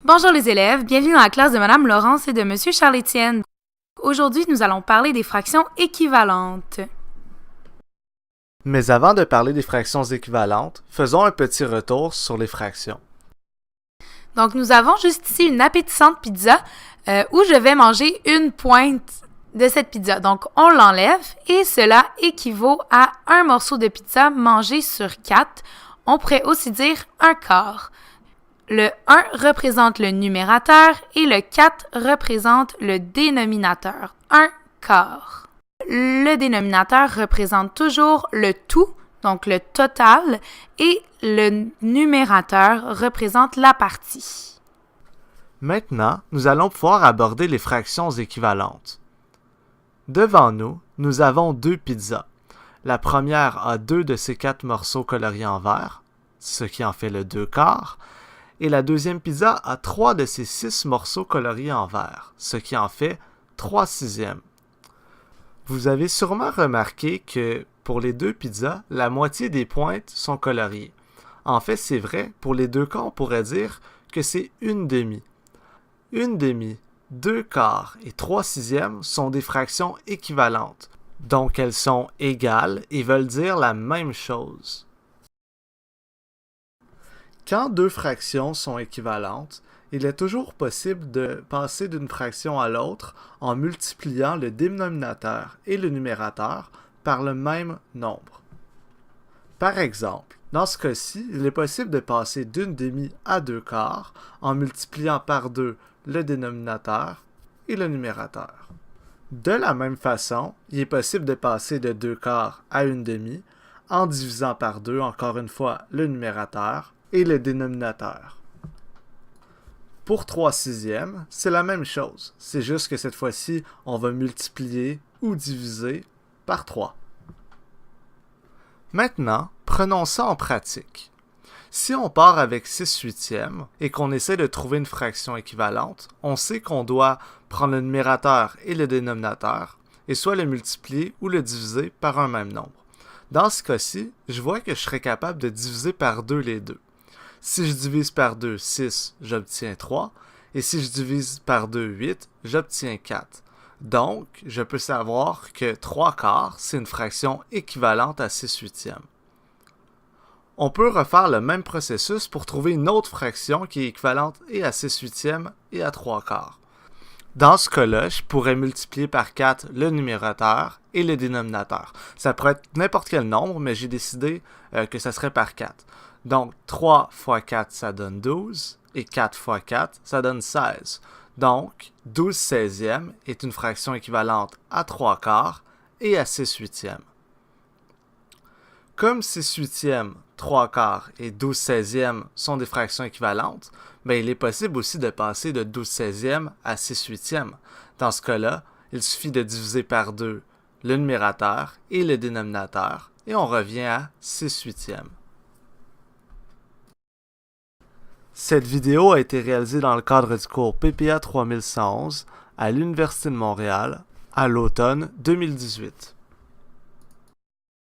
Bonjour les élèves, bienvenue dans la classe de Madame Laurence et de Monsieur Charles-Étienne. Aujourd'hui, nous allons parler des fractions équivalentes. Mais avant de parler des fractions équivalentes, faisons un petit retour sur les fractions. Donc, nous avons juste ici une appétissante pizza où je vais manger une pointe de cette pizza. Donc, on l'enlève et cela équivaut à un morceau de pizza mangé sur 4. On pourrait aussi dire un quart. Le 1 représente le numérateur et le 4 représente le dénominateur. Un quart. Le dénominateur représente toujours le tout, donc le total, et le numérateur représente la partie. Maintenant, nous allons pouvoir aborder les fractions équivalentes. Devant nous, nous avons deux pizzas. La première a 2 de ces 4 morceaux coloriés en vert, ce qui en fait le 2 quarts, et la deuxième pizza a 3 de ces 6 morceaux coloriés en vert, ce qui en fait 3 sixièmes. Vous avez sûrement remarqué que pour les deux pizzas, la moitié des pointes sont coloriées. En fait, c'est vrai, pour les deux cas, on pourrait dire que c'est une demi. Une demi, 2 quarts et 3 sixièmes sont des fractions équivalentes, donc elles sont égales et veulent dire la même chose. Quand deux fractions sont équivalentes, il est toujours possible de passer d'une fraction à l'autre en multipliant le dénominateur et le numérateur par le même nombre. Par exemple, dans ce cas-ci, il est possible de passer d'une demi à 2 quarts en multipliant par 2 le dénominateur et le numérateur. De la même façon, il est possible de passer de 2 quarts à une demi en divisant par 2, encore une fois, le numérateur et le dénominateur. Pour 3 sixièmes, c'est la même chose, c'est juste que cette fois-ci, on va multiplier ou diviser par 3. Maintenant, prenons ça en pratique. Si on part avec 6 huitièmes et qu'on essaie de trouver une fraction équivalente, on sait qu'on doit prendre le numérateur et le dénominateur et soit le multiplier ou le diviser par un même nombre. Dans ce cas-ci, je vois que je serais capable de diviser par 2 les deux. Si je divise par 2, 6, j'obtiens 3. Et si je divise par 2, 8, j'obtiens 4. Donc, je peux savoir que 3 quarts, c'est une fraction équivalente à 6 huitièmes. On peut refaire le même processus pour trouver une autre fraction qui est équivalente et à 6 huitièmes et à 3 quarts. Dans ce cas-là, je pourrais multiplier par 4 le numérateur et le dénominateur. Ça pourrait être n'importe quel nombre, mais j'ai décidé que ça serait par 4. Donc, 3 fois 4, ça donne 12, et 4 fois 4, ça donne 16. Donc, 12 seizièmes est une fraction équivalente à 3 quarts et à 6 huitièmes. Comme 6 huitièmes, 3 quarts et 12 seizièmes sont des fractions équivalentes, il est possible aussi de passer de 12 seizièmes à 6 huitièmes. Dans ce cas-là, il suffit de diviser par 2 le numérateur et le dénominateur, et on revient à 6 huitièmes. Cette vidéo a été réalisée dans le cadre du cours PPA 3111 à l'Université de Montréal à l'automne 2018.